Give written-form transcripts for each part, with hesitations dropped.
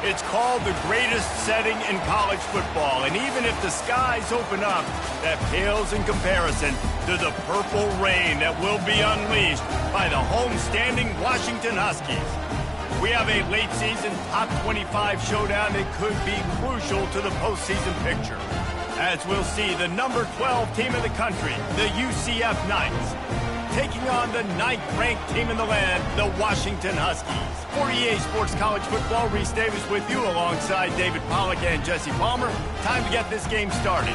It's called the greatest setting in college football, and even if the skies open up, that pales in comparison to the purple rain that will be unleashed by the home-standing Washington Huskies. We have a late-season top 25 showdown that could be crucial to the postseason picture, as we'll see the number 12 team in the country, the UCF Knights, taking on the 9th-ranked team in the land, the Washington Huskies. For EA Sports College Football, Reese Davis with you alongside David Pollack and Jesse Palmer. Time to get this game started.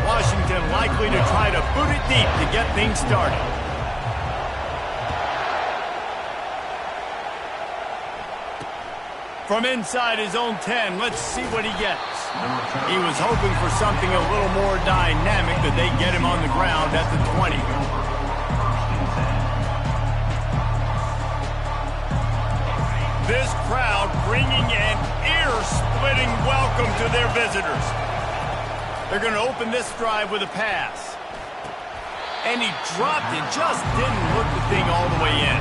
Washington likely to try to boot it deep to get things started. From inside his own 10, let's see what he gets. He was hoping for something a little more dynamic, that they get him on the ground at the 20. This crowd bringing an ear-splitting welcome to their visitors. They're going to open this drive with a pass. And he dropped it, just didn't look the thing all the way in.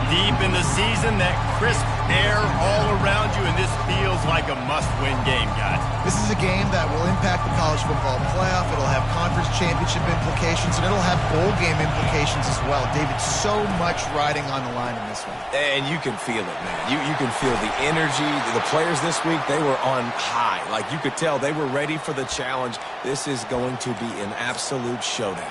Deep in the season, that crisp air all around you, and this feels like a must-win game, guys. This is a game that will impact the college football playoff. It'll have conference championship implications, and it'll have bowl game implications as well. David, so much riding on the line in this one. And you can feel it, man. You can feel the energy. The players this week, they were on high. Like, you could tell they were ready for the challenge. This is going to be an absolute showdown.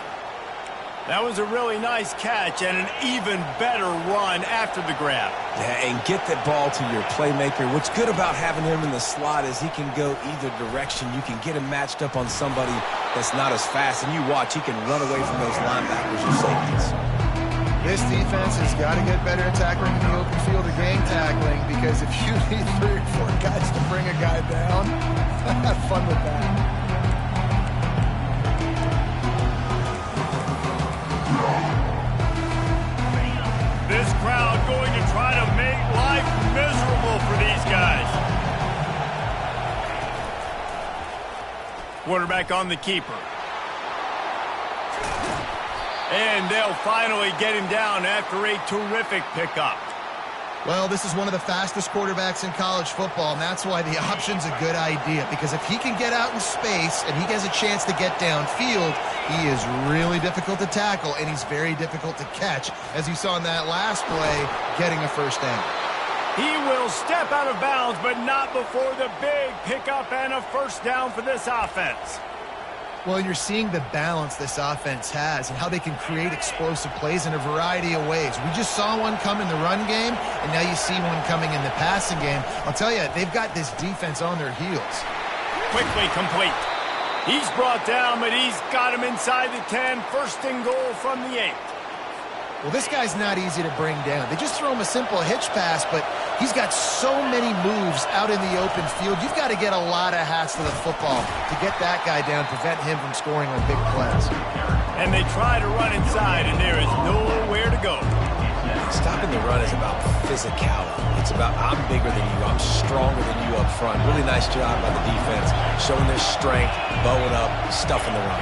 That was a really nice catch and an even better run after the grab. Yeah, and get that ball to your playmaker. What's good about having him in the slot is he can go either direction. You can get him matched up on somebody that's not as fast, and you watch, he can run away from those linebackers or safeties. This defense has got to get better at tackling in the open field or gang tackling, because if you need 3 or 4 guys to bring a guy down, have fun with that. This crowd going to try to make life miserable for these guys. Quarterback on the keeper. And they'll finally get him down after a terrific pickup. Well, this is one of the fastest quarterbacks in college football, and that's why the option's a good idea, because if he can get out in space and he has a chance to get downfield, he is really difficult to tackle, and he's very difficult to catch, as you saw in that last play, getting a first down. He will step out of bounds, but not before the big pickup and a first down for this offense. Well, you're seeing the balance this offense has and how they can create explosive plays in a variety of ways. We just saw one come in the run game, and now you see one coming in the passing game. I'll tell you, they've got this defense on their heels. Quickly complete. He's brought down, but he's got him inside the 10. First and goal from the 8. Well, this guy's not easy to bring down. They just throw him a simple hitch pass, but he's got so many moves out in the open field. You've got to get a lot of hats to the football to get that guy down, prevent him from scoring on big plays. And they try to run inside, and there is nowhere to go. Stopping the run is about physicality. It's about, I'm bigger than you, I'm stronger than you up front. Really nice job by the defense, showing their strength, bowing up, stuffing the run.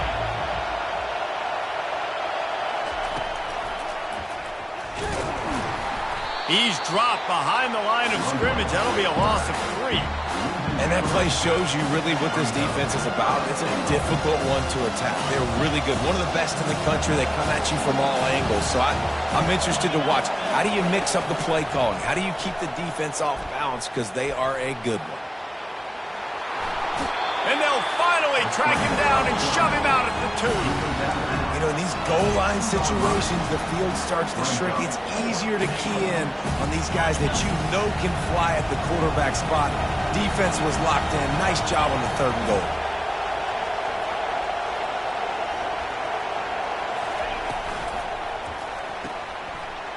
He's dropped behind the line of scrimmage. That'll be a loss of 3. And that play shows you really what this defense is about. It's a difficult one to attack. They're really good. One of the best in the country. They come at you from all angles. So I'm interested to watch. How do you mix up the play calling? How do you keep the defense off balance? Because they are a good one. And they'll finally track him down and shove him out at the 2. You know, in these goal line situations, the field starts to shrink. It's easier to key in on these guys that you know can fly at the quarterback spot. Defense was locked in. Nice job on the 3rd and goal.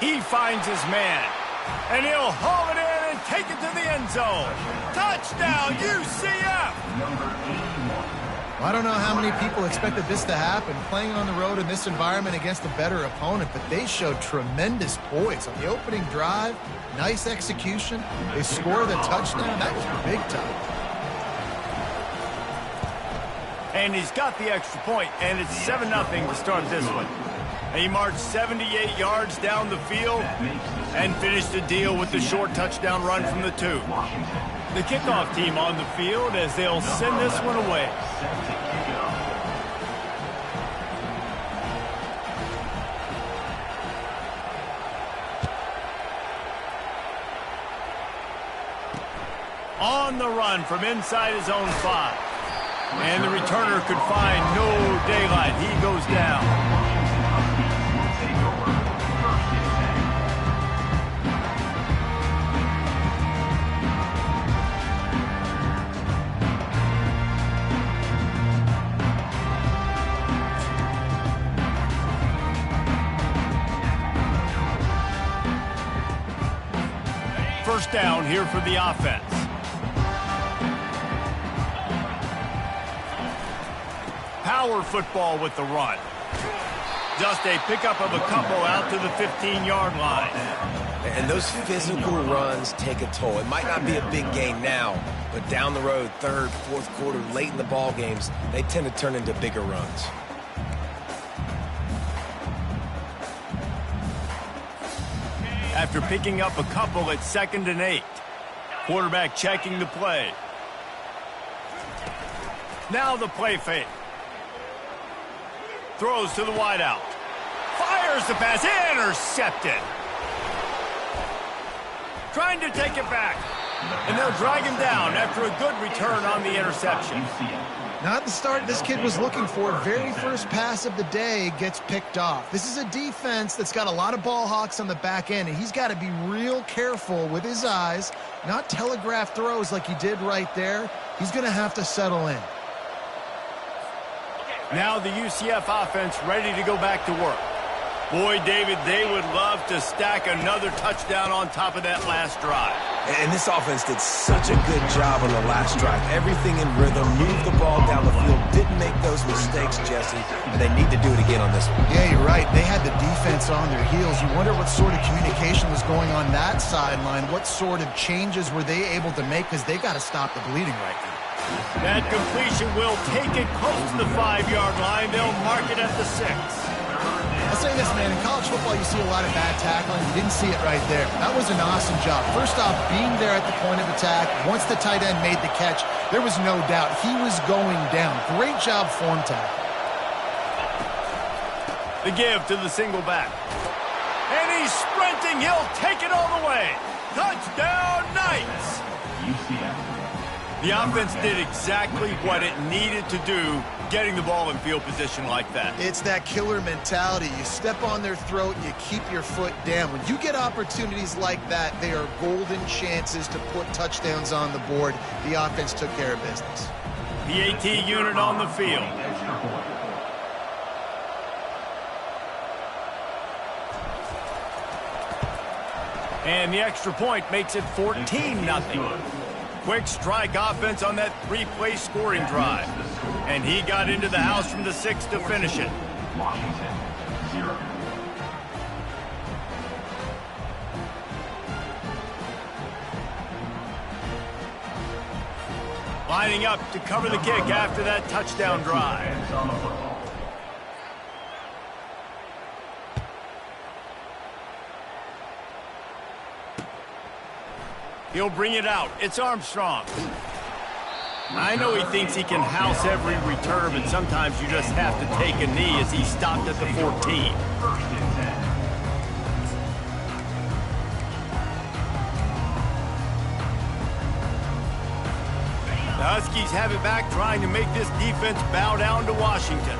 He finds his man, and he'll haul it in and take it to the end zone. Touchdown, UCF! I don't know how many people expected this to happen, playing on the road in this environment against a better opponent, but they showed tremendous poise on the opening drive. Nice execution. They score the touchdown. That was big time. And he's got the extra point, and it's 7-0 to start this one. And he marched 78 yards down the field and finished the deal with the short touchdown run from the 2. The kickoff team on the field as they'll send this one away. On the run from inside his own 5. And the returner could find no daylight. He goes down. First down here for the offense. Power football with the run. Just a pickup of a couple out to the 15-yard line. And those physical runs take a toll. It might not be a big gain now, but down the road, third, fourth quarter, late in the ball games, they tend to turn into bigger runs. After picking up a couple at 2nd and 8. Quarterback checking the play. Now the play fake. Throws to the wideout. Fires the pass. Intercepted. Trying to take it back. And they'll drag him down after a good return on the interception. Not the start this kid was looking for. Very first pass of the day gets picked off. This is a defense that's got a lot of ball hawks on the back end, and he's got to be real careful with his eyes, not telegraph throws like he did right there. He's going to have to settle in. Now the UCF offense ready to go back to work. Boy, David, they would love to stack another touchdown on top of that last drive. And this offense did such a good job on the last drive. Everything in rhythm, moved the ball down the field, didn't make those mistakes, Jesse, and they need to do it again on this one. Yeah, you're right. They had the defense on their heels. You wonder what sort of communication was going on that sideline. What sort of changes were they able to make, because they got to stop the bleeding right now. That completion will take it close to the 5-yard line. They'll mark it at the 6. I'll say this, man, in college football you see a lot of bad tackling. You didn't see it right there. That was an awesome job. First off, being there at the point of attack. Once the tight end made the catch, there was no doubt he was going down. Great job form tackle. The give to the single back. And he's sprinting. He'll take it all the way. Touchdown, Knights! The offense did exactly what it needed to do, getting the ball in field position like that. It's that killer mentality. You step on their throat, you keep your foot down. When you get opportunities like that, they are golden chances to put touchdowns on the board. The offense took care of business. The AT unit on the field. And the extra point makes it 14-0. Quick strike offense on that 3-play scoring drive. And he got into the house from the 6 to finish it. Lining up to cover the kick after that touchdown drive. He'll bring it out. It's Armstrong. I know he thinks he can house every return, but sometimes you just have to take a knee as he stopped at the 14. The Huskies have it back, trying to make this defense bow down to Washington.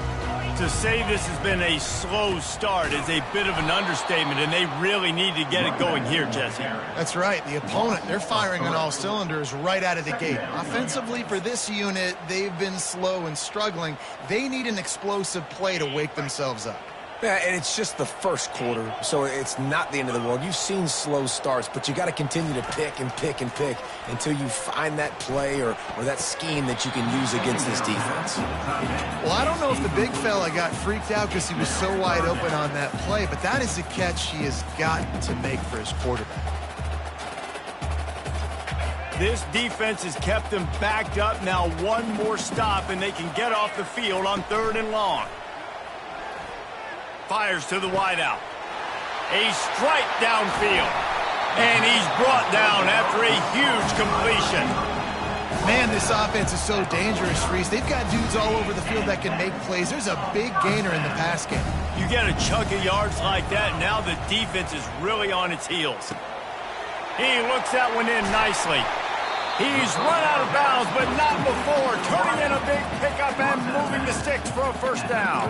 To say this has been a slow start is a bit of an understatement, and they really need to get it going here, Jesse. That's right. The opponent, they're firing on all cylinders right out of the gate. Offensively, for this unit, they've been slow and struggling. They need an explosive play to wake themselves up. Yeah, and it's just the first quarter, so it's not the end of the world. You've seen slow starts, but you got to continue to pick and pick and pick until you find that play or that scheme that you can use against this defense. Well, I don't know if the big fella got freaked out because he was so wide open on that play, but that is a catch he has got to make for his quarterback. This defense has kept them backed up. Now one more stop, and they can get off the field on 3rd and long. Fires to the wideout. A strike downfield. And he's brought down after a huge completion. Man, this offense is so dangerous, Reese. They've got dudes all over the field that can make plays. There's a big gainer in the pass game. You get a chunk of yards like that, now the defense is really on its heels. He looks that one in nicely. He's run out of bounds, but not before. Turning in a big pickup and moving the sticks for a first down.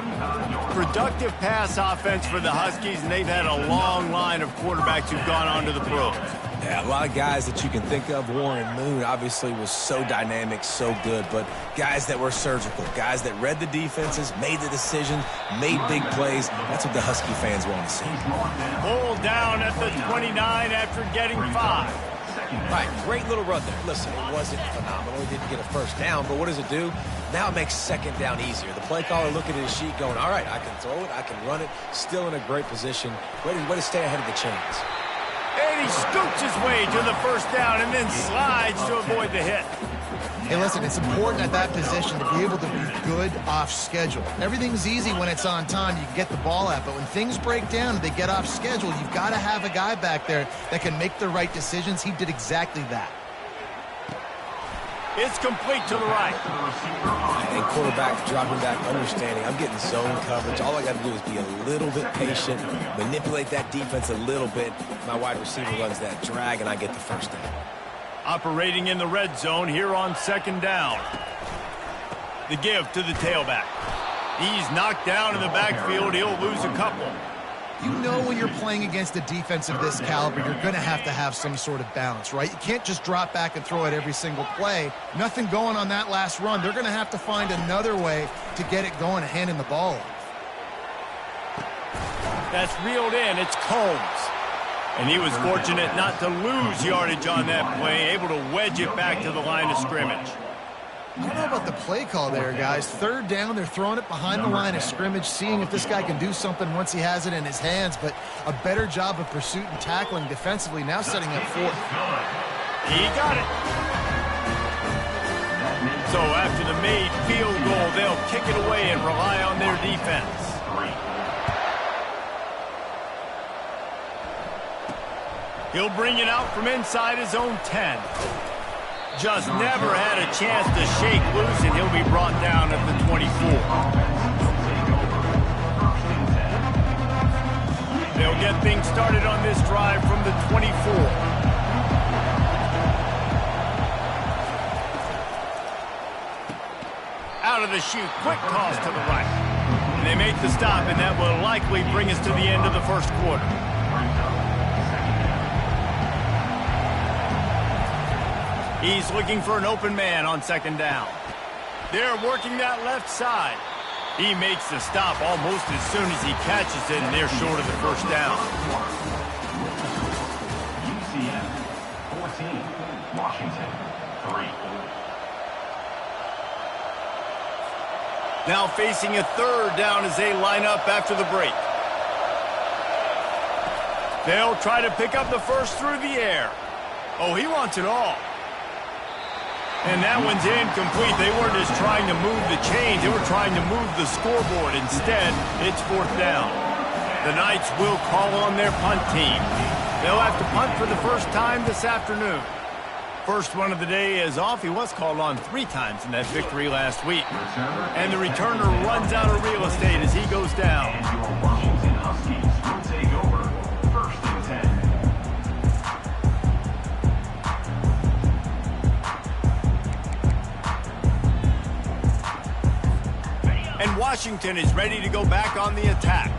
Productive pass offense for the Huskies, and they've had a long line of quarterbacks who've gone on to the pros. Yeah, a lot of guys that you can think of. Warren Moon obviously was so dynamic, so good, but guys that were surgical, guys that read the defenses, made the decisions, made big plays. That's what the Husky fans want to see. Pulled down at the 29 after getting 5. Right, great little run there. Listen, it wasn't phenomenal. He didn't get a first down, but what does it do? Now it makes 2nd down easier. The play caller looking at his sheet going, all right, I can throw it, I can run it, still in a great position. Way to stay ahead of the chains. And he scoots his way to the first down and then slides to avoid the hit. Hey, listen, it's important at that position to be able to be good off schedule. Everything's easy when it's on time. You can get the ball out. But when things break down and they get off schedule, you've got to have a guy back there that can make the right decisions. He did exactly that. It's complete to the right. And quarterback dropping back, understanding I'm getting zone coverage. All I got to do is be a little bit patient, manipulate that defense a little bit. My wide receiver runs that drag, and I get the first down. Operating in the red zone here on 2nd down. The give to the tailback. He's knocked down in the backfield. He'll lose a couple. You know when you're playing against a defense of this caliber, you're going to have some sort of balance, right? You can't just drop back and throw it every single play. Nothing going on that last run. They're going to have to find another way to get it going and handing the ball off. That's reeled in. It's Combs. And he was fortunate not to lose yardage on that play, able to wedge it back to the line of scrimmage. I don't know about the play call there, guys. 3rd down, they're throwing it behind the line of scrimmage, seeing if this guy can do something once he has it in his hands, but a better job of pursuit and tackling defensively, now setting up 4th. He got it. So after the made field goal, they'll kick it away and rely on their defense. He'll bring it out from inside his own 10. Just never had a chance to shake loose, and he'll be brought down at the 24. They'll get things started on this drive from the 24. Out of the chute, quick toss to the right. And they make the stop, and that will likely bring us to the end of the first quarter. He's looking for an open man on 2nd down. They're working that left side. He makes the stop almost as soon as he catches it, and they're short of the first down. UCF 14, Washington 3. Now facing a 3rd down as they line up after the break. They'll try to pick up the first through the air. Oh, he wants it all. And that one's incomplete. They weren't just trying to move the chains. They were trying to move the scoreboard. Instead, it's 4th down. The Knights will call on their punt team. They'll have to punt for the first time this afternoon. First one of the day is off. He was called on 3 times in that victory last week. And the returner runs out of real estate as he goes down. And your Washington Huskies will take over 1st and 10. And Washington is ready to go back on the attack.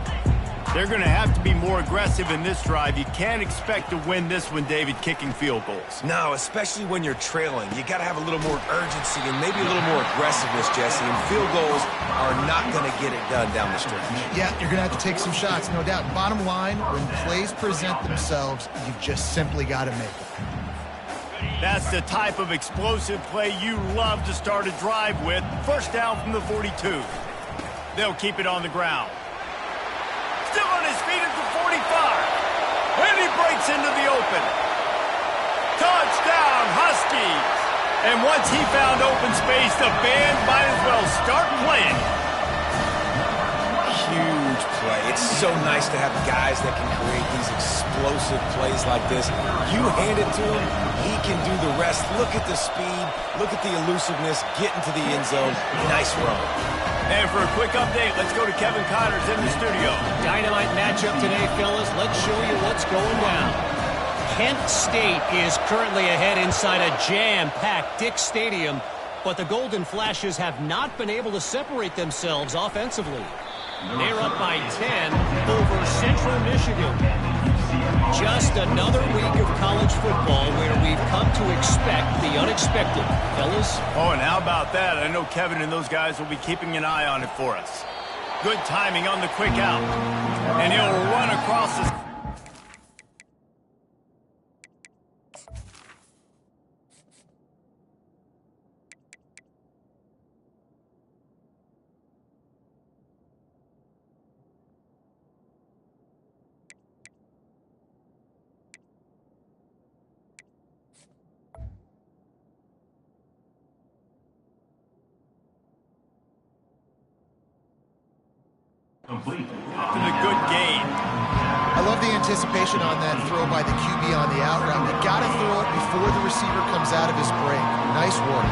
They're going to have to be more aggressive in this drive. You can't expect to win this one, David, kicking field goals. No, especially when you're trailing. You got to have a little more urgency and maybe a little more aggressiveness, Jesse. And field goals are not going to get it done down the stretch. Yeah, you're going to have to take some shots, no doubt. Bottom line, when plays present themselves, you've just simply got to make them. That's the type of explosive play you love to start a drive with. First down from the 42. They'll keep it on the ground. Still on his feet at the 45. And he breaks into the open. Touchdown, Huskies. And once he found open space, the band might as well start playing. Huge play. It's so nice to have guys that can create these explosive plays like this. You hand it to him, he can do the rest. Look at the speed. Look at the elusiveness. Get into the end zone. Nice run. And for a quick update, let's go to Kevin Connors in the studio. Dynamite matchup today, fellas. Let's show you what's going down. Kent State is currently ahead inside a jam-packed Dick Stadium, but the Golden Flashes have not been able to separate themselves offensively. They're up by 10 over Central Michigan. Just another week of college football where we've come to expect the unexpected, fellas. Oh, and how about that? I know Kevin and those guys will be keeping an eye on it for us. Good timing on the quick out. And he'll run across the... Complete. to the good gain. I love the anticipation on that throw by the QB on the out route. You got to throw it before the receiver comes out of his break. Nice work.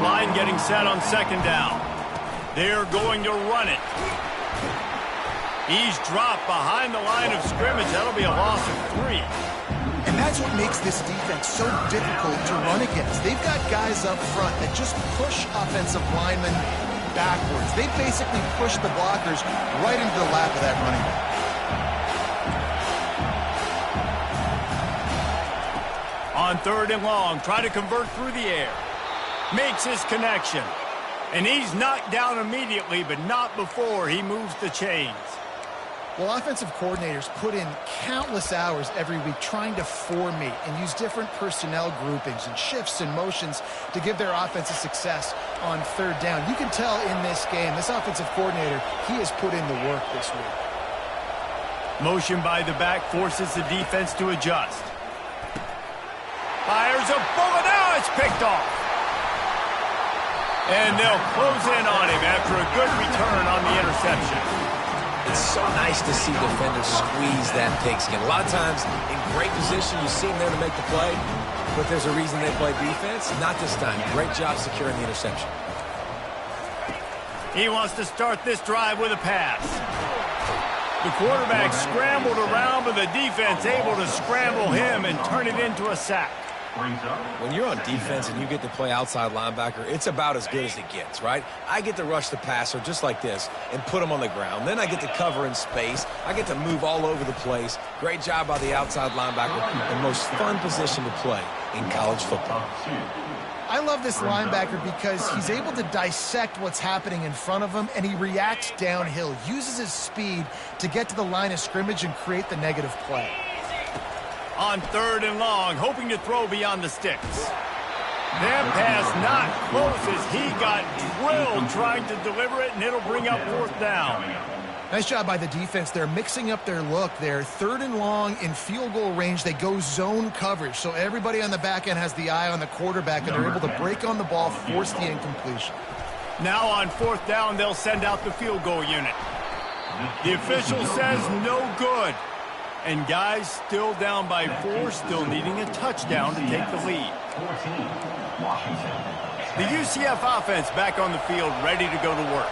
Line getting set on second down. They're going to run it. He's dropped behind the line of scrimmage. That'll be a loss of 3. And that's what makes this defense so difficult to run against. They've got guys up front that just push offensive linemen backwards. They basically push the blockers right into the lap of that running back. On third and long, try to convert through the air. Makes his connection. And he's knocked down immediately, but not before he moves the chains. Well, offensive coordinators put in countless hours every week trying to formate and use different personnel groupings and shifts and motions to give their offense a success on third down. You can tell in this game, this offensive coordinator, he has put in the work this week. Motion by the back forces the defense to adjust. Fires a bullet. Now it's picked off. And they'll close in on him after a good return on the interception. It's so nice to see defenders squeeze that pigskin. A lot of times, in great position, you see them there to make the play, but there's a reason they play defense. Not this time. Great job securing the interception. He wants to start this drive with a pass. The quarterback scrambled around, but the defense able to scramble him and turn it into a sack. When you're on defense and you get to play outside linebacker, it's about as good as it gets, right? I get to rush the passer just like this and put him on the ground. Then I get to cover in space. I get to move all over the place. Great job by the outside linebacker. The most fun position to play in college football. I love this linebacker because he's able to dissect what's happening in front of him, and he reacts downhill, uses his speed to get to the line of scrimmage and create the negative play. On third and long, hoping to throw beyond the sticks. That pass not close as he got drilled trying to deliver it, and it'll bring up fourth down. Nice job by the defense. They're mixing up their look. They're third and long in field goal range. They go zone coverage, so everybody on the back end has the eye on the quarterback, and they're able to break on the ball, force the incompletion. Now on fourth down, they'll send out the field goal unit. The official says no good. And guys still down by 4, still needing a touchdown to take the lead. The UCF offense back on the field, ready to go to work.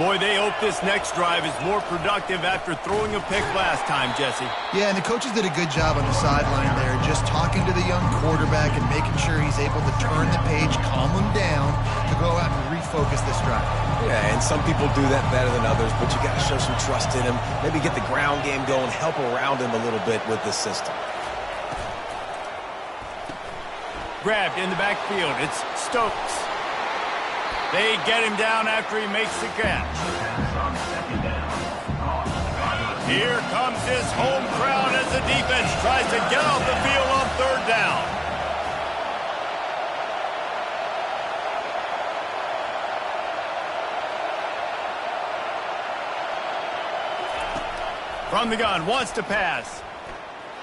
Boy, they hope this next drive is more productive after throwing a pick last time, Jesse. Yeah, and the coaches did a good job on the sideline there, just talking to the young quarterback and making sure he's able to turn the page, calm him down, to go out and focus this drive. Yeah, and some people do that better than others, but you got to show some trust in him. Maybe get the ground game going, help around him a little bit with this system. Grabbed in the backfield. It's Stokes. They get him down after he makes the catch. Here comes his home crowd as the defense tries to get off the field on third down. From the gun, wants to pass.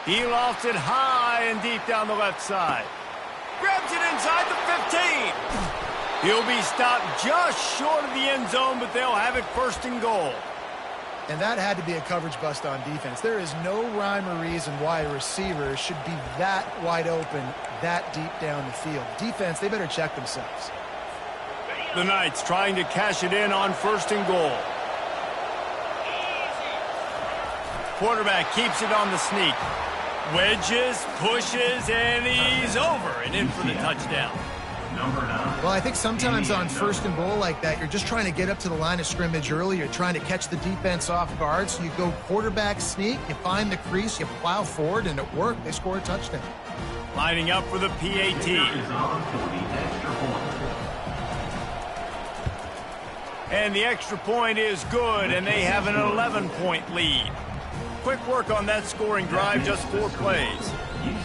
He lofts it high and deep down the left side. Grabs it inside the 15. He'll be stopped just short of the end zone, but they'll have it first and goal. And that had to be a coverage bust on defense. There is no rhyme or reason why a receiver should be that wide open, that deep down the field. Defense, they better check themselves. The Knights trying to cash it in on first and goal. Quarterback keeps it on the sneak. Wedges, pushes, and he's over and in for the touchdown. Well, I think sometimes on first and goal like that, you're just trying to get up to the line of scrimmage early. You're trying to catch the defense off guard. So you go quarterback sneak, you find the crease, you plow forward, and it worked. They score a touchdown. Lining up for the PAT. And the extra point is good, and they have an 11-point lead. Quick work on that scoring drive, just 4 plays.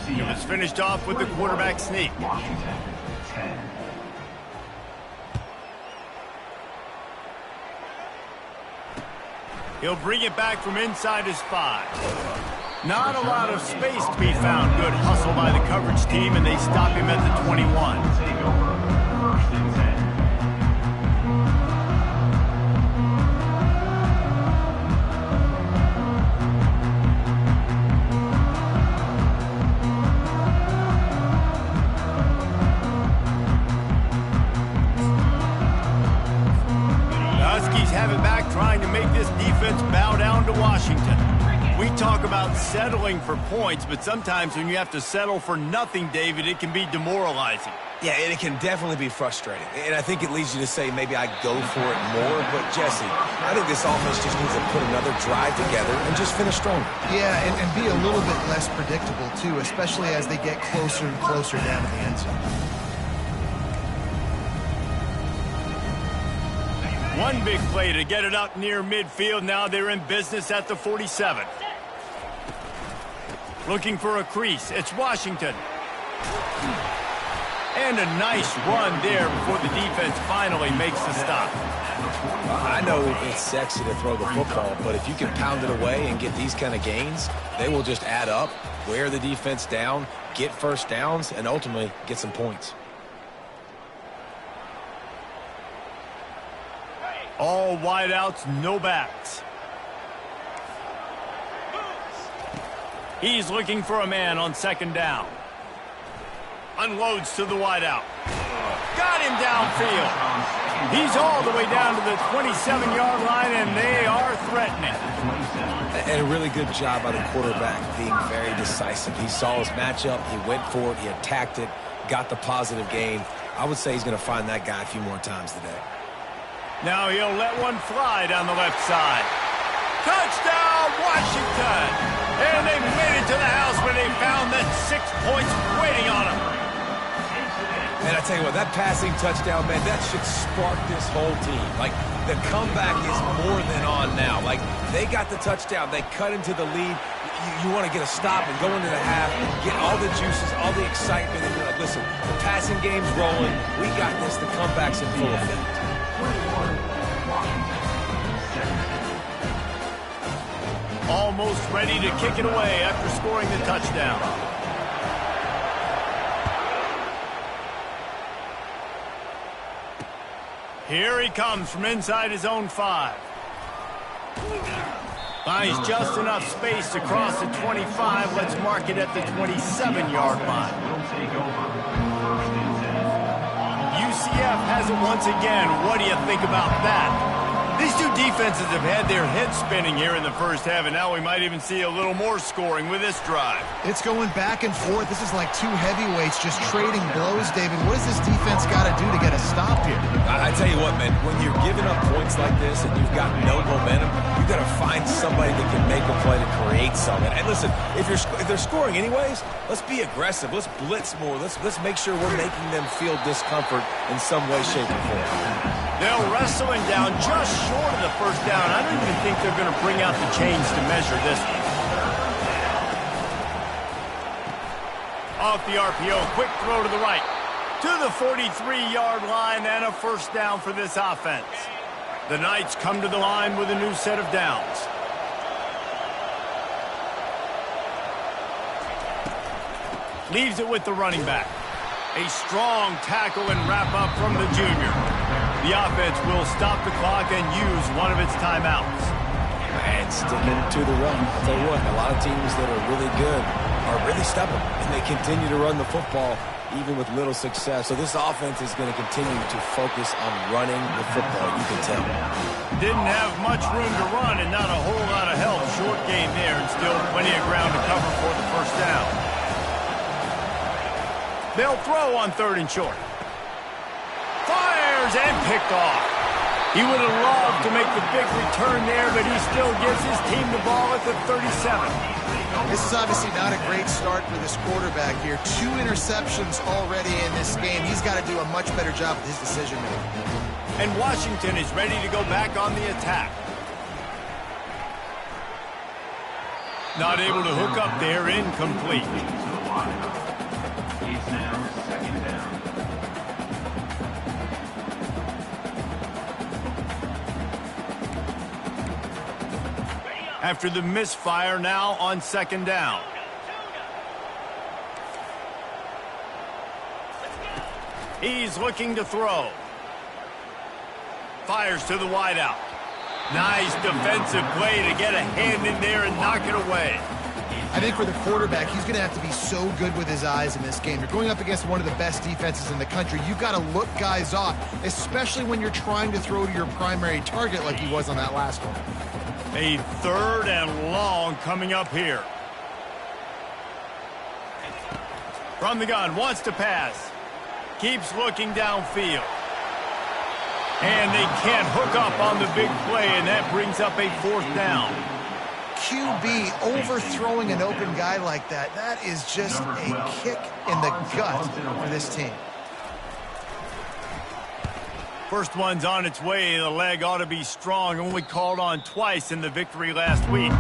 It was finished off with the quarterback sneak. Washington, 10. He'll bring it back from inside his 5. Not a lot of space to be found. Good hustle by the coverage team, and they stop him at the 21. Take over, first and 10. Have it back, trying to make this defense bow down to Washington. We talk about settling for points, but sometimes when you have to settle for nothing, David, it can be demoralizing. Yeah, and it can definitely be frustrating. And I think it leads you to say maybe I go for it more. But, Jesse, I think this offense just needs to put another drive together and just finish stronger. Yeah, and be a little bit less predictable, too, especially as they get closer and closer down to the end zone. One big play to get it up near midfield. Now they're in business at the 47. Looking for a crease. It's Washington. And a nice run there before the defense finally makes the stop. I know it's sexy to throw the football, but if you can pound it away and get these kind of gains, they will just add up, wear the defense down, get first downs, and ultimately get some points. All wideouts, no backs. He's looking for a man on second down. Unloads to the wideout. Got him downfield. He's all the way down to the 27-yard line, and they are threatening. And a really good job by the quarterback being very decisive. He saw his matchup, he went for it, he attacked it, got the positive gain. I would say he's going to find that guy a few more times today. Now he'll let one fly down the left side. Touchdown, Washington! And they made it to the house where they found that 6 points waiting on them. And I tell you what, that passing touchdown, man, that should spark this whole team. Like, the comeback is more than on now. Like, they got the touchdown. They cut into the lead. You want to get a stop and go into the half, get all the juices, all the excitement, and you're like, listen, the passing game's rolling. We got this. The comeback's in full effect. Almost ready to kick it away after scoring the touchdown. Here he comes from inside his own 5. Finds just enough space to cross the 25. Let's mark it at the 27-yard line. UCF has it once again. What do you think about that? These two defenses have had their heads spinning here in the first half, and now we might even see a little more scoring with this drive. It's going back and forth. This is like two heavyweights just trading blows, David. What does this defense got to do to get a stop here? I tell you what, man, when you're giving up points like this and you've got no momentum, you've got to find somebody that can make a play to create something. And listen, if they're scoring anyways, let's be aggressive. Let's blitz more. Let's make sure we're making them feel discomfort in some way, shape, or form. They'll wrestle him down just short of the first down. I don't even think they're going to bring out the chains to measure this one. Off the RPO, quick throw to the right. To the 43-yard line and a first down for this offense. The Knights come to the line with a new set of downs. Leaves it with the running back. A strong tackle and wrap up from the junior. The offense will stop the clock and use one of its timeouts. And sticking to the run. I'll tell you what, a lot of teams that are really good are really stubborn, and they continue to run the football even with little success. So this offense is going to continue to focus on running the football, you can tell. Didn't have much room to run and not a whole lot of help. Short gain there and still plenty of ground to cover for the first down. They'll throw on 3rd and short. Fires and picked off. He would have loved to make the big return there, but he still gives his team the ball at the 37. This is obviously not a great start for this quarterback here. 2 interceptions already in this game. He's got to do a much better job with his decision-making. And Washington is ready to go back on the attack. Not able to hook up there, incomplete. After the misfire, now on 2nd down. He's looking to throw. Fires to the wideout. Nice defensive play to get a hand in there and knock it away. I think for the quarterback, he's going to have to be so good with his eyes in this game. You're going up against one of the best defenses in the country. You've got to look guys off, especially when you're trying to throw to your primary target like he was on that last one. A 3rd and long coming up here. From the gun, wants to pass. Keeps looking downfield. And they can't hook up on the big play, and that brings up a 4th down. QB overthrowing an open guy like that, that is just a kick in the gut for this team. First one's on its way. The leg ought to be strong. Only called on twice in the victory last week.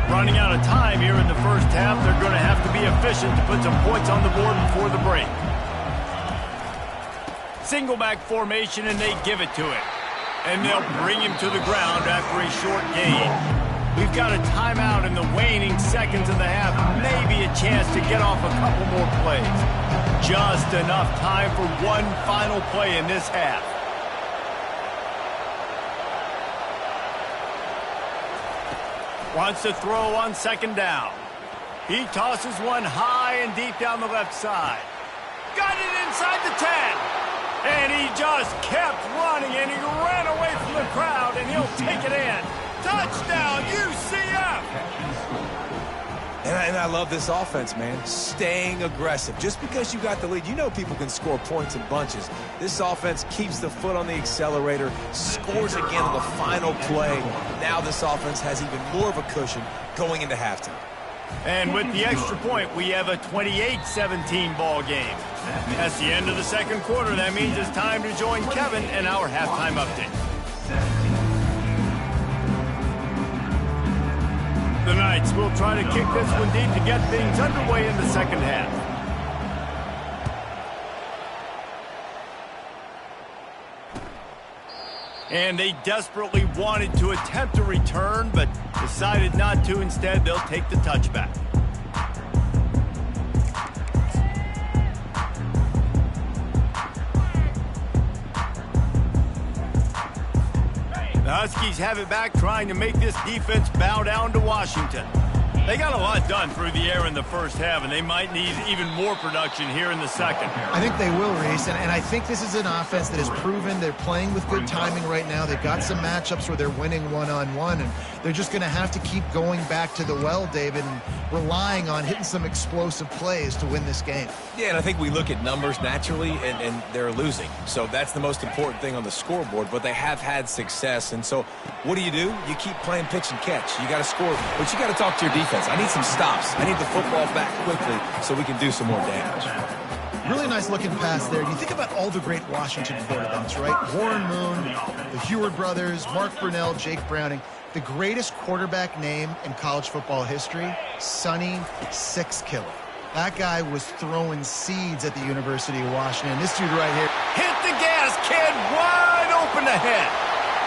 Running out of time here in the first half. They're going to have to be efficient to put some points on the board before the break. Single back formation, and they give it to him. And they'll bring him to the ground after a short gain. We've got a timeout in the waning seconds of the half. Maybe a chance to get off a couple more plays. Just enough time for one final play in this half. Wants to throw on 2nd down. He tosses one high and deep down the left side. Got it inside the 10. And he just kept running, and he ran away from the crowd, and he'll take it in. Touchdown, UCF! And I love this offense, man. Staying aggressive. Just because you got the lead, you know people can score points in bunches. This offense keeps the foot on the accelerator, scores again on the final play. Now this offense has even more of a cushion going into halftime. And with the extra point, we have a 28-17 ball game. That's the end of the 2nd quarter. That means it's time to join Kevin in our halftime update. The Knights will try to kick this one deep to get things underway in the 2nd half. And they desperately wanted to attempt a return, but decided not to. Instead, they'll take the touchback. The Huskies have it back, trying to make this defense bow down to Washington. They got a lot done through the air in the first half, and they might need even more production here in the second. I think they will, Reese, and I think this is an offense that has proven they're playing with good timing right now. They've got some matchups where they're winning one-on-one, and they're just going to have to keep going back to the well, David, and relying on hitting some explosive plays to win this game. Yeah, and I think we look at numbers naturally, and they're losing. So that's the most important thing on the scoreboard, but they have had success. And so what do? You keep playing pitch and catch. You got to score, but you got to talk to your defense. I need some stops. I need the football back quickly so we can do some more damage. Really nice looking pass there. You think about all the great Washington quarterbacks, right? Warren Moon, the Heward brothers, Mark Brunell, Jake Browning. The greatest quarterback name in college football history, Sonny Sixkiller. That guy was throwing seeds at the University of Washington. This dude right here. Hit the gas, kid. Wide open ahead.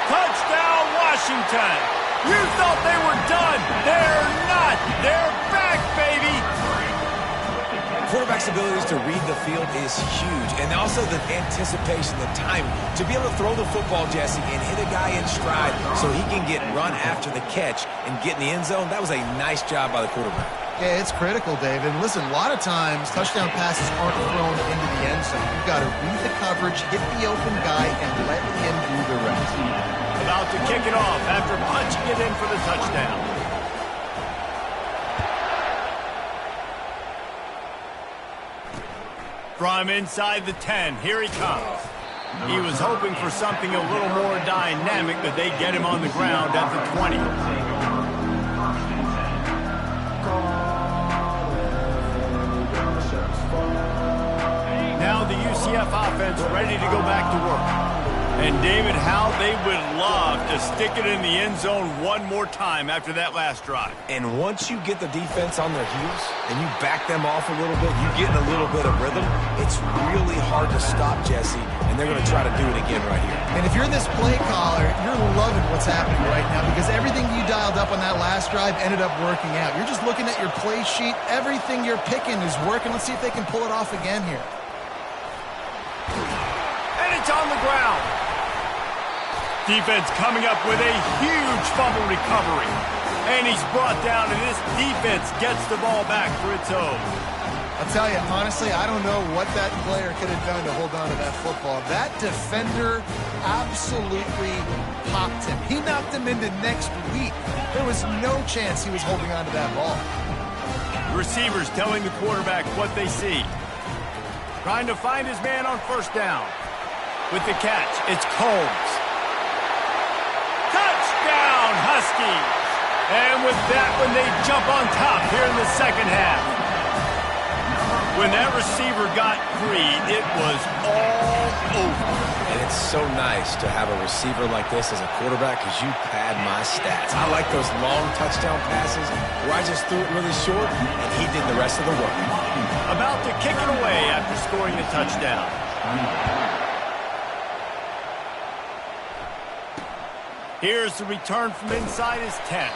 Touchdown, Washington. You thought they were done. They're not. They're back, baby. Quarterback's abilities to read the field is huge, and also the anticipation, the time to be able to throw the football, Jesse, and hit a guy in stride so he can get run after the catch and get in the end zone. That was a nice job by the quarterback. Yeah, it's critical, David. Listen, a lot of times touchdown passes aren't thrown into the end zone. You've got to read the coverage, hit the open guy, and let him do the rest. About to kick it off after punching it in for the touchdown. From inside the 10, here he comes. He was hoping for something a little more dynamic, but they get him on the ground at the 20. Now the UCF offense ready to go back to work. And, David, how they would love to stick it in the end zone one more time after that last drive. And once you get the defense on their heels and you back them off a little bit, you get in a little bit of rhythm, it's really hard to stop, Jesse, and they're going to try to do it again right here. And if you're this play caller, you're loving what's happening right now because everything you dialed up on that last drive ended up working out. You're just looking at your play sheet. Everything you're picking is working. Let's see if they can pull it off again here. And it's on the ground. Defense coming up with a huge fumble recovery. And he's brought down, and this defense gets the ball back for its own. I'll tell you, honestly, I don't know what that player could have done to hold on to that football. That defender absolutely popped him. He knocked him into next week. There was no chance he was holding on to that ball. The receivers telling the quarterback what they see. Trying to find his man on first down. With the catch, it's Combs. Touchdown, Huskies! And with that one, they jump on top here in the second half. When that receiver got free, it was all over. And it's so nice to have a receiver like this as a quarterback because you pad my stats. I like those long touchdown passes where I just threw it really short and he did the rest of the work. About to kick it away after scoring the touchdown. Here's the return from inside his 10.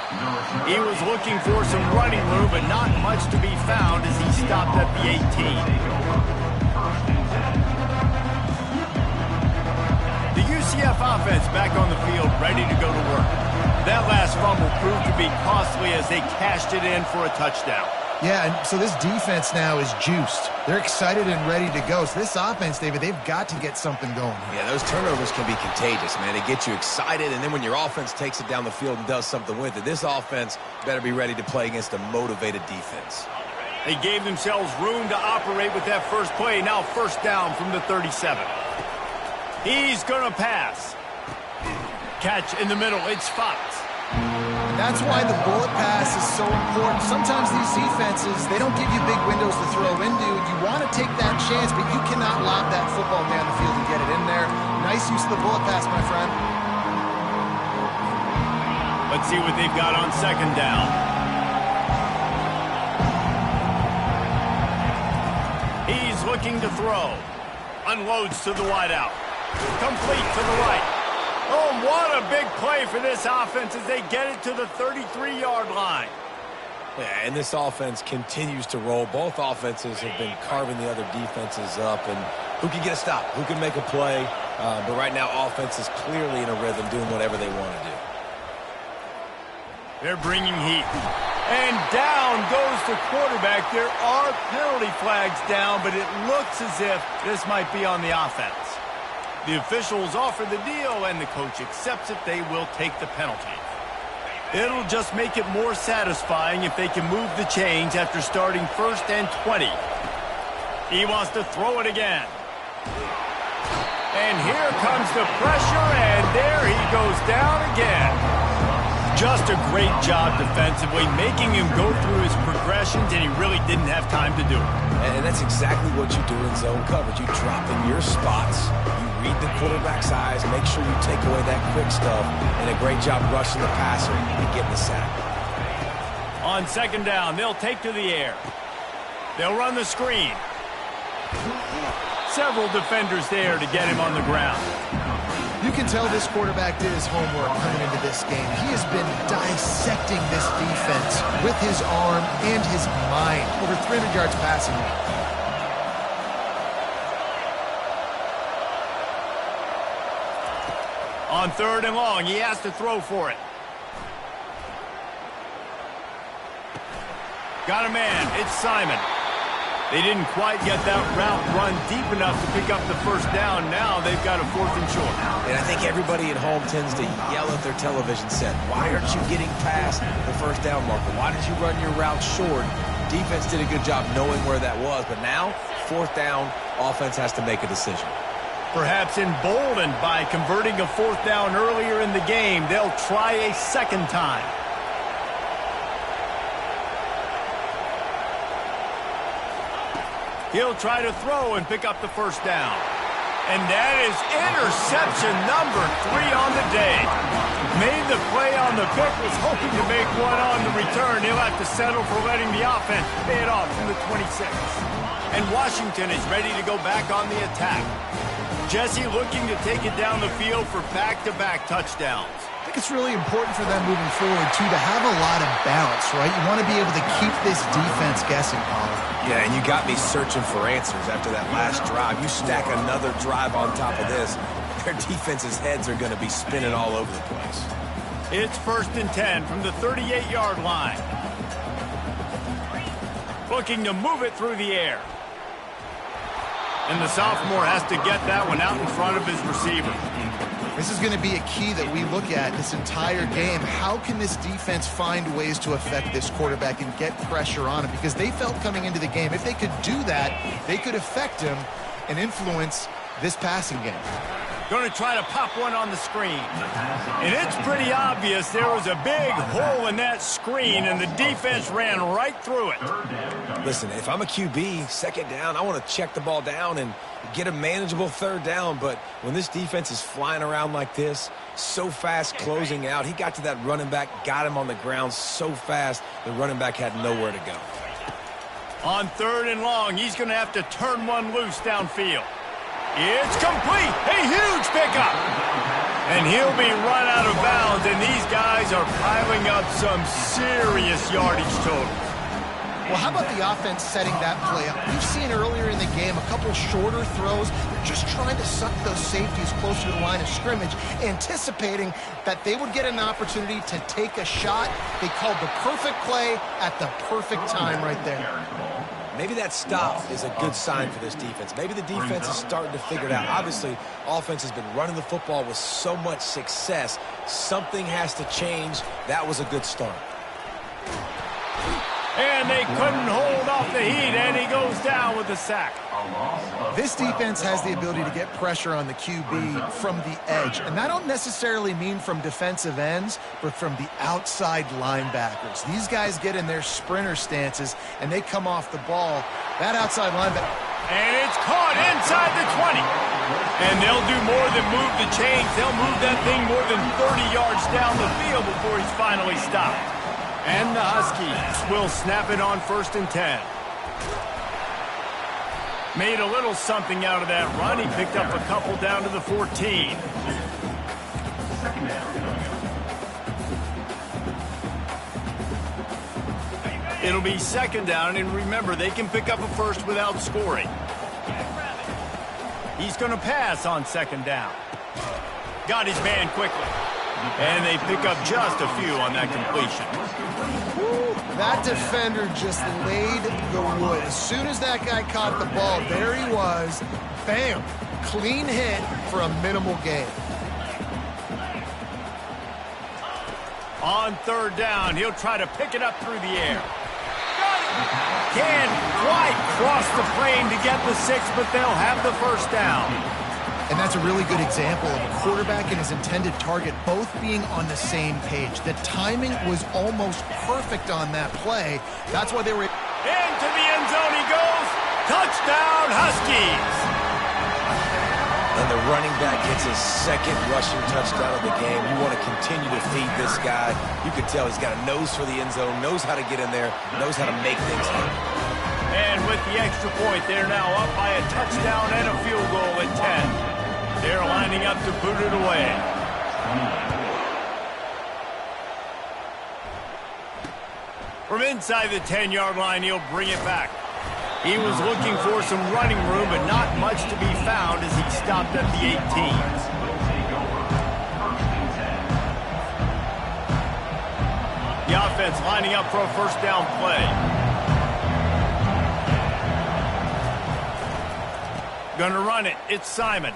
He was looking for some running room, but not much to be found as he stopped at the 18. The UCF offense back on the field, ready to go to work. That last fumble proved to be costly as they cashed it in for a touchdown. Yeah, and so this defense now is juiced. They're excited and ready to go. So this offense, David, they've got to get something going. Yeah, those turnovers can be contagious, man. They get you excited, and then when your offense takes it down the field and does something with it, this offense better be ready to play against a motivated defense. They gave themselves room to operate with that first play. Now first down from the 37. He's going to pass. Catch in the middle. It's Fox. That's why the bullet pass is so important. Sometimes these defenses, they don't give you big windows to throw into. You want to take that chance, but you cannot lob that football down the field and get it in there. Nice use of the bullet pass, my friend. Let's see what they've got on second down. He's looking to throw. Unloads to the wideout. Complete to the right. Oh, what a big play for this offense as they get it to the 33-yard line. Yeah, and this offense continues to roll. Both offenses have been carving the other defenses up, and who can get a stop, who can make a play. But right now, offense is clearly in a rhythm, doing whatever they want to do. They're bringing heat. And down goes the quarterback. There are penalty flags down, but it looks as if this might be on the offense. The officials offer the deal, and the coach accepts it. They will take the penalty. It'll just make it more satisfying if they can move the chains after starting 1st and 20. He wants to throw it again. And here comes the pressure, and there he goes down again. Just a great job defensively, making him go through his progressions, and he really didn't have time to do it. And that's exactly what you do in zone coverage. You drop in your spots, you read the quarterback's eyes, make sure you take away that quick stuff, and a great job rushing the passer and getting the sack. On 2nd down, they'll take to the air. They'll run the screen. Several defenders there to get him on the ground. You can tell this quarterback did his homework coming into this game. He has been dissecting this defense with his arm and his mind. Over 300 yards passing. On 3rd and long, he has to throw for it. Got a man. It's Simon. They didn't quite get that route run deep enough to pick up the 1st down. Now they've got a 4th and short. And I think everybody at home tends to yell at their television set. Why aren't you getting past the 1st down marker? Why did you run your route short? Defense did a good job knowing where that was. But now, 4th down, offense has to make a decision. Perhaps emboldened by converting a 4th down earlier in the game, they'll try a 2nd time. He'll try to throw and pick up the 1st down. And that is interception number 3 on the day. Made the play on the pick, was hoping to make one on the return. He'll have to settle for letting the offense pay it off from the 26. And Washington is ready to go back on the attack. Jesse looking to take it down the field for back-to-back touchdowns. I think it's really important for them moving forward, too, to have a lot of balance, right? You want to be able to keep this defense guessing, Paul. Yeah, and you got me searching for answers after that last drive. You stack another drive on top of this, their defense's heads are going to be spinning all over the place. It's 1st and 10 from the 38-yard line. Looking to move it through the air. And the sophomore has to get that one out in front of his receiver. This is going to be a key that we look at this entire game. How can this defense find ways to affect this quarterback and get pressure on him? Because they felt coming into the game, if they could do that, they could affect him and influence this passing game. Going to try to pop one on the screen. And it's pretty obvious there was a big hole in that screen, and the defense ran right through it. Listen, if I'm a QB, 2nd down, I want to check the ball down and get a manageable 3rd down. But when this defense is flying around like this, so fast closing out, he got to that running back, got him on the ground so fast, the running back had nowhere to go. On 3rd and long, he's going to have to turn one loose downfield. It's complete. A huge pickup. And he'll be run out of bounds, and these guys are piling up some serious yardage total. Well, how about the offense setting that play up? We've seen earlier in the game a couple shorter throws. They're just trying to suck those safeties closer to the line of scrimmage, anticipating that they would get an opportunity to take a shot. They called the perfect play at the perfect time right there. Maybe that stop is a good sign for this defense. Maybe the defense is starting to figure it out. Obviously, offense has been running the football with so much success. Something has to change. That was a good start. And they couldn't hold off the heat, and he goes down with the sack. This defense has the ability to get pressure on the QB from the edge, and I don't necessarily mean from defensive ends, but from the outside linebackers. These guys get in their sprinter stances, and they come off the ball. That outside linebacker. And it's caught inside the 20. And they'll do more than move the chains. They'll move that thing more than 30 yards down the field before he's finally stopped. And the Huskies will snap it on 1st and 10. Made a little something out of that run. He picked up a couple down to the 14. It'll be 2nd down, and remember, they can pick up a first without scoring. He's going to pass on 2nd down. Got his man quickly. And they pick up just a few on that completion. That defender just laid the wood. As soon as that guy caught the ball, there he was. Bam! Clean hit for a minimal gain. On third down, he'll try to pick it up through the air. Can't quite cross the plane to get the 6, but they'll have the first down. And that's a really good example of a quarterback and his intended target both being on the same page. The timing was almost perfect on that play. That's why they were... Into the end zone he goes. Touchdown, Huskies. And the running back gets his second rushing touchdown of the game. You want to continue to feed this guy. You can tell he's got a nose for the end zone, knows how to get in there, knows how to make things happen. And with the extra point, they're now up by a touchdown and a field goal at 10. They're lining up to boot it away. From inside the 10-yard line, he'll bring it back. He was looking for some running room, but not much to be found as he stopped at the 18. The offense lining up for a first down play. Gonna run it. It's Simon.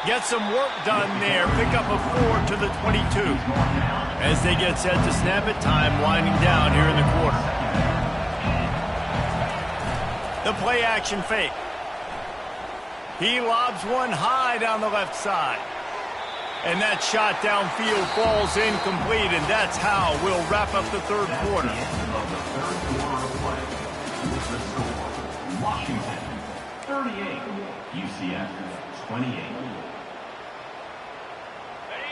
Get some work done there. Pick up a 4 to the 22. As they get set to snap it, time winding down here in the quarter. The play action fake. He lobs one high down the left side. And that shot downfield falls incomplete, and that's how we'll wrap up the third quarter. Washington 38, UCF 28.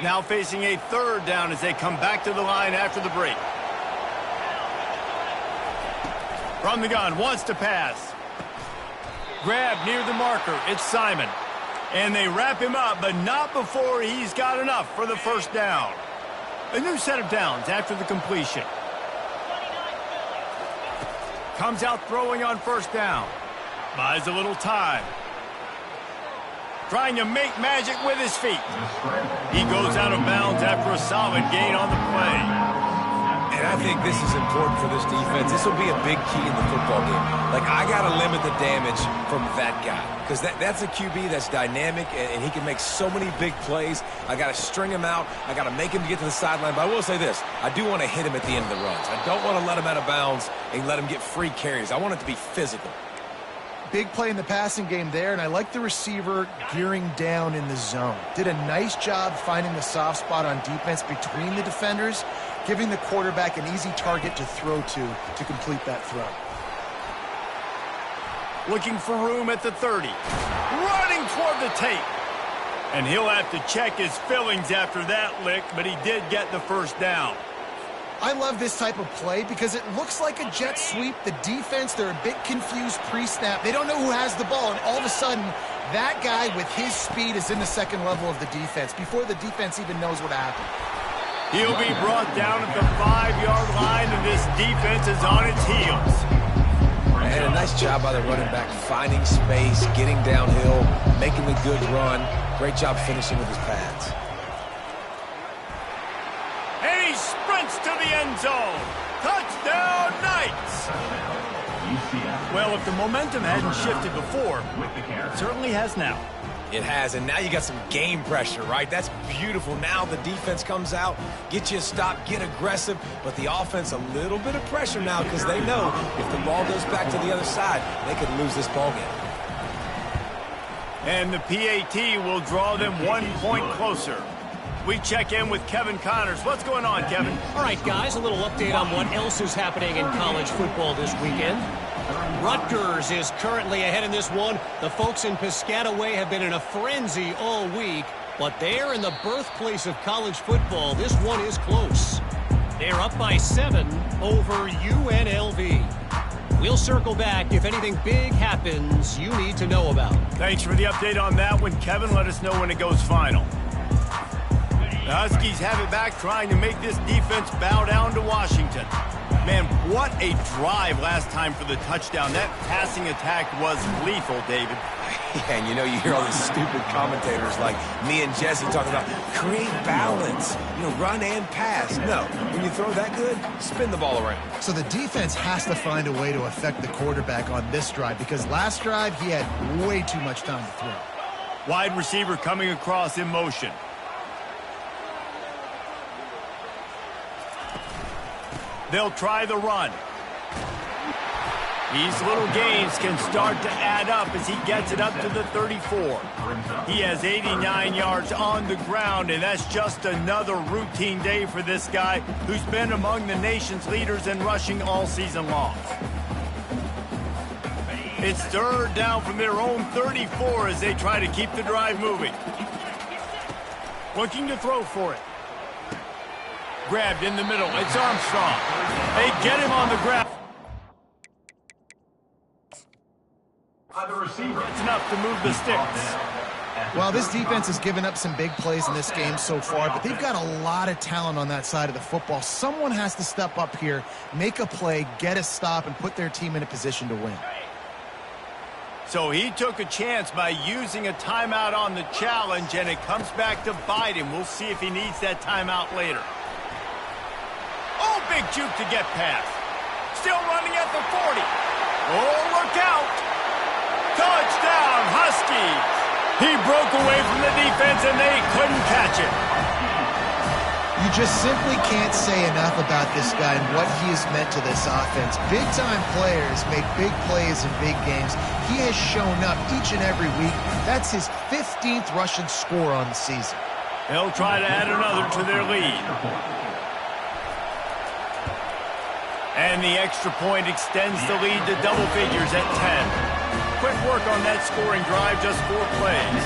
Now facing a third down as they come back to the line after the break. From the gun, wants to pass. Grab near the marker, it's Simon. And they wrap him up, but not before he's got enough for the first down. A new set of downs after the completion. Comes out throwing on first down. Buys a little time. Trying to make magic with his feet. He goes out of bounds after a solid gain on the play. And I think this is important for this defense. This will be a big key in the football game. Like, I got to limit the damage from that guy. Because that's a QB that's dynamic, and he can make so many big plays. I got to string him out. I got to make him get to the sideline. But I will say this. I do want to hit him at the end of the runs. I don't want to let him out of bounds and let him get free carries. I want it to be physical. Big play in the passing game there, and I like the receiver gearing down in the zone. Did a nice job finding the soft spot on defense between the defenders, giving the quarterback an easy target to throw to complete that throw. Looking for room at the 30. Running toward the tape. And he'll have to check his fillings after that lick, but he did get the first down. I love this type of play because it looks like a jet sweep. The defense, they're a bit confused pre-snap. They don't know who has the ball, and all of a sudden, that guy with his speed is in the second level of the defense before the defense even knows what happened. He'll be brought down at the 5-yard line, and this defense is on its heels. And a nice job by the running back, finding space, getting downhill, making a good run. Great job finishing with his pads. And he sprints to the end zone. Touchdown, Knights! Well, if the momentum hadn't shifted before, it certainly has now. It has, and now you got some game pressure, right? That's beautiful. Now the defense comes out, get you a stop, get aggressive, but the offense a little bit of pressure now because they know if the ball goes back to the other side, they could lose this ball game. And the PAT will draw them 1 point closer. We check in with Kevin Connors. What's going on, Kevin? All right, guys, a little update on what else is happening in college football this weekend. Rutgers is currently ahead in this one. The folks in Piscataway have been in a frenzy all week, but they're in the birthplace of college football. This one is close. They're up by 7 over UNLV. We'll circle back if anything big happens you need to know about. Thanks for the update on that one, Kevin. Let us know when it goes final. The Huskies have it back, trying to make this defense bow down to Washington. Man, what a drive last time for the touchdown. That passing attack was lethal, David. Yeah, and you hear all these stupid commentators like me and Jesse talking about create balance, run and pass. No, when you throw that good, spin the ball around. So the defense has to find a way to affect the quarterback on this drive because last drive he had way too much time to throw. Wide receiver coming across in motion. They'll try the run. These little gains can start to add up as he gets it up to the 34. He has 89 yards on the ground, and that's just another routine day for this guy who's been among the nation's leaders in rushing all season long. It's third down from their own 34 as they try to keep the drive moving. Looking to throw for it. Grabbed in the middle. It's Armstrong. They get him on the ground. It's enough to move the sticks. Well, this defense has given up some big plays in this game so far, but they've got a lot of talent on that side of the football. Someone has to step up here, make a play, get a stop, and put their team in a position to win. So he took a chance by using a timeout on the challenge, and it comes back to bite him. We'll see if he needs that timeout later. Oh, big juke to get past. Still running at the 40. Oh, look out. Touchdown, Huskies. He broke away from the defense, and they couldn't catch it. You just simply can't say enough about this guy and what he has meant to this offense. Big-time players make big plays in big games. He has shown up each and every week. That's his 15th rushing score on the season. They'll try to add another to their lead. And the extra point extends the lead to double figures at 10. Quick work on that scoring drive, just 4 plays.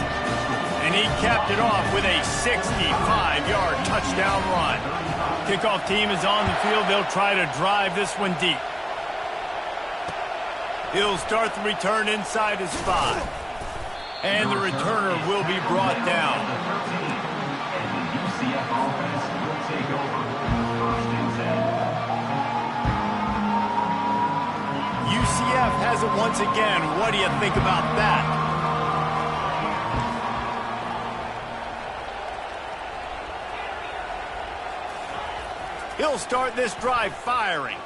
And he capped it off with a 65-yard touchdown run. Kickoff team is on the field. They'll try to drive this one deep. He'll start the return inside his 5. And the returner will be brought down. UCF has it once again. What do you think about that? He'll start this drive firing.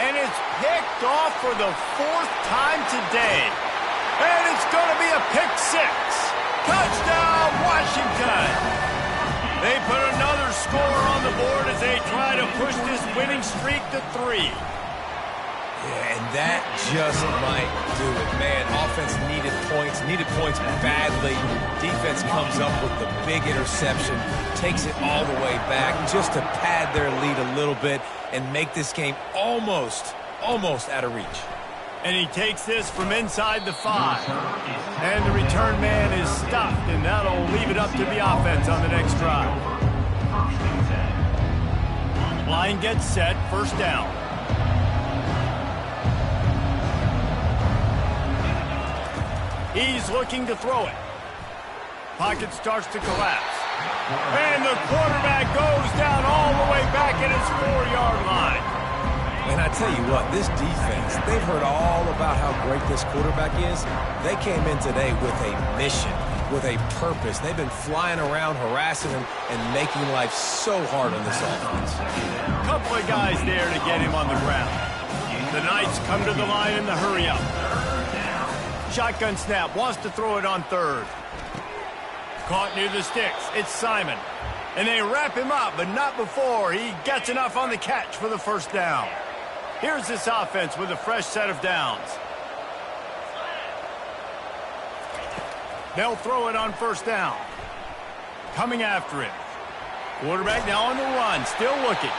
And it's picked off for the 4th time today. And it's going to be a pick 6. Touchdown, Washington. They put another score on the board as they try to push this winning streak to 3. Yeah, and that just might do it, man. Offense needed points badly. Defense comes up with the big interception, takes it all the way back just to pad their lead a little bit and make this game almost out of reach. And he takes this from inside the 5. And the return man is stopped, and that'll leave it up to the offense on the next drive. Line gets set, first down. He's looking to throw it. Pocket starts to collapse. And the quarterback goes down all the way back at his 4-yard line. And I tell you what, this defense, they've heard all about how great this quarterback is. They came in today with a mission, with a purpose. They've been flying around, harassing him, and making life so hard on this offense. A couple of guys there to get him on the ground. The Knights come to the line in the hurry-up. Shotgun snap, wants to throw it on 3rd. Caught near the sticks, it's Simon. And they wrap him up, but not before he gets enough on the catch for the first down. Here's this offense with a fresh set of downs. They'll throw it on first down. Coming after it. Quarterback now on the run, still looking.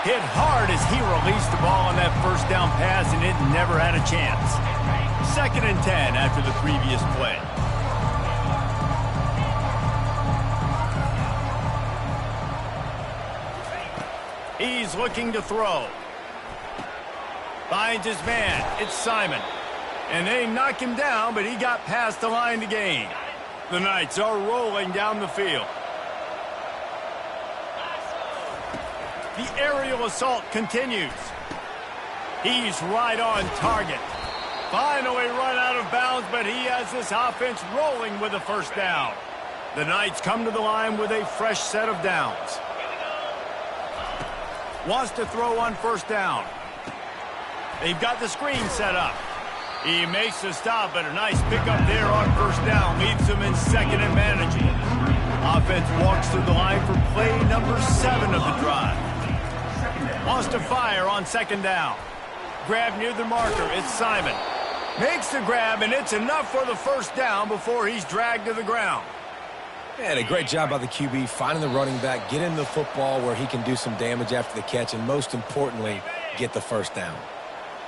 Hit hard as he released the ball on that first down pass, and it never had a chance. 2nd and 10 after the previous play. He's looking to throw. Finds his man. It's Simon. And they knock him down, but he got past the line to gain. The Knights are rolling down the field. The aerial assault continues. He's right on target. Finally run out of bounds, but he has this offense rolling with a first down. The Knights come to the line with a fresh set of downs. Wants to throw on first down. They've got the screen set up. He makes the stop, but a nice pickup there on first down. Leaves him in second and managing. Offense walks through the line for play number 7 of the drive. Wants to fire on second down. Grab near the marker. It's Simon. Makes the grab, and it's enough for the first down before he's dragged to the ground. And a great job by the QB finding the running back, getting the football where he can do some damage after the catch, and most importantly, get the first down.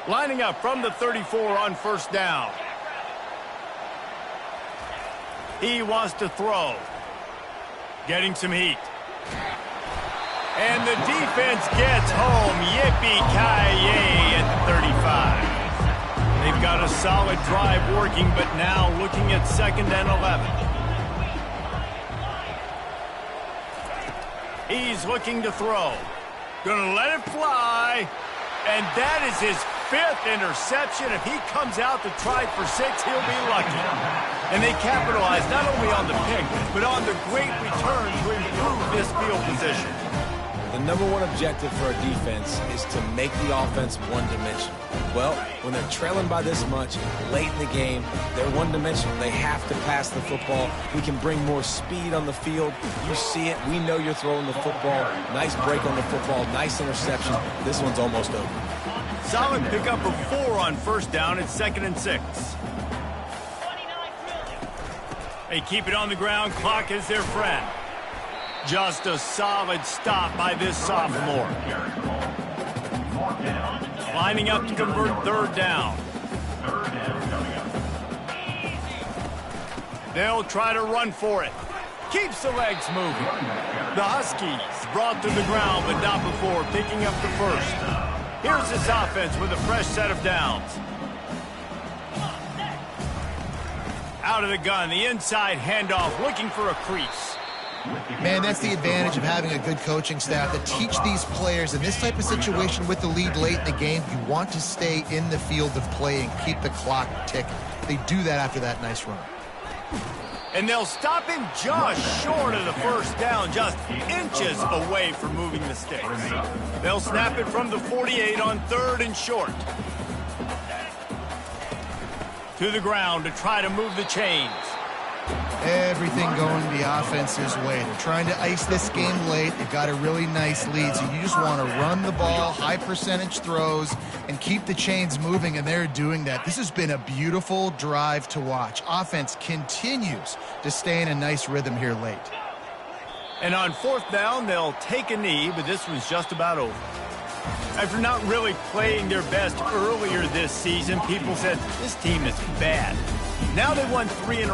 Lining up from the 34 on first down. He wants to throw. Getting some heat. And the defense gets home. Yippee-ki-yay at the 35. They've got a solid drive working, but now looking at 2nd and 11. He's looking to throw. Gonna let it fly. And that is his 5th interception. If he comes out to try for 6, he'll be lucky. And they capitalize not only on the pick, but on the great return to improve this field position. The number one objective for a defense is to make the offense one-dimensional. Well, when they're trailing by this much, late in the game, they're one-dimensional. They have to pass the football. We can bring more speed on the field. You see it. We know you're throwing the football. Nice break on the football. Nice interception. This one's almost over. Solid pickup of 4 on first down. It's 2nd and 6. They keep it on the ground. Clock is their friend. Just a solid stop by this sophomore. Lining up to convert 3rd down. They'll try to run for it. Keeps the legs moving. The Huskies brought to the ground, but not before picking up the first. Here's this offense with a fresh set of downs. Out of the gun, the inside handoff, looking for a crease. Man, that's the advantage of having a good coaching staff that teach these players in this type of situation with the lead late in the game. You want to stay in the field of play and keep the clock ticking. They do that after that nice run. And they'll stop him just short of the first down, just inches away from moving the sticks. They'll snap it from the 48 on 3rd and short. To the ground to try to move the chains. Everything going the offense's way. They're trying to ice this game late. They've got a really nice lead, so you just want to run the ball, high percentage throws, and keep the chains moving, and they're doing that. This has been a beautiful drive to watch. Offense continues to stay in a nice rhythm here late. And on 4th down, they'll take a knee, but this one's just about over. After not really playing their best earlier this season, people said, this team is bad. Now they won 3 in a row.